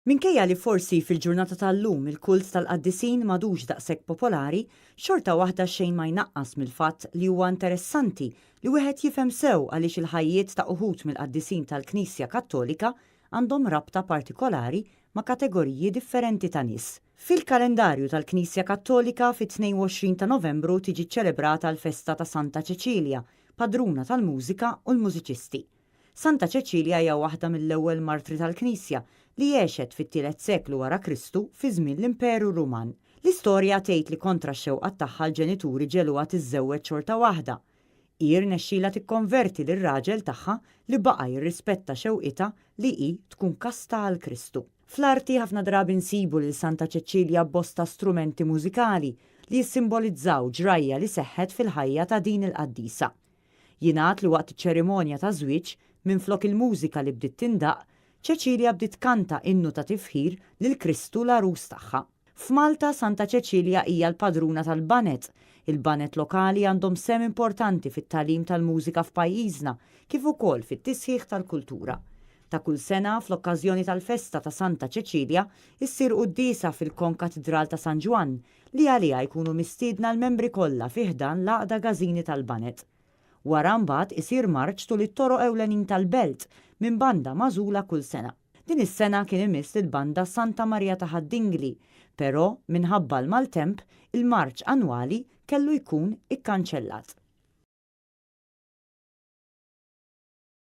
Minkejja li forsi fil-ġurnata tal-lum il-kult tal-qaddisin madux daqshekk popolari, xorta waħda xejn ma jnaqqas mill-fatt li huwa interessanti li wieħed jifhem sew għaliex il-ħajjiet ta' uħud mill-qaddisin tal-Knisja Kattolika għandhom rabta partikolari ma' kategoriji differenti ta' nies. Fil-kalendarju tal-Knisja Kattolika fit-22 ta' Novembru tiġi ċelebrata l-festa ta' Santa Ċeċilja, padruna tal-mużika u l-mużiċisti. Santa Ċeċilja hija waħda mill-ewwel martri tal-Knisja li għexet fit-tielet seklu wara Kristu fi żmien l-Imperu Ruman. L-istorja tgħid li kontra x-xewqat tagħha l-ġenituri ġeluha tiżżewweġ xorta waħda. Nexxila tikkonverti lir-raġel tagħha li baqa' jirrispetta xewqitha li hi tkun kasta għal Kristu. Fl-arti ħafna drabi nsibu lil Santa Ċeċilja bosta strumenti mużikali li jissimbolizzaw ġrajja li seħħet fil-ħajja ta' din il-qaddisa. Jingħad li waqt iċ-ċerimonja ta' żwieġ minflok il-mużika li bdiet tindaq, Ċeċilja bdiet kanta innu ta' tifħir lil Kristu l-arus tagħha. F'Malta Santa Ċeċilja hija l-padruna tal-banet. Il-banet lokali għandhom sem importanti fit-tagħlim tal-mużika f'pajjiżna kif ukoll fit-tisħiħ tal-kultura. Ta' kull sena fl-okkażjoni tal-festa ta' Santa Ċeċilja issir qudiesa fil-Konkatedral ta' San Ġwan li għaliha jkunu mistiedna l-membri kollha fi ħdan l-Għaqda Gażini tal-Banet. Wara mbagħad isir marċ tul it-toroq ewlenin tal-Belt minn banda magħżula kull sena. Din is-sena kien imiss il-banda Santa Marija ta' Ħaddingli, però minħabba l-maltemp il-marċ annwali kellu jkun ikkanċellat.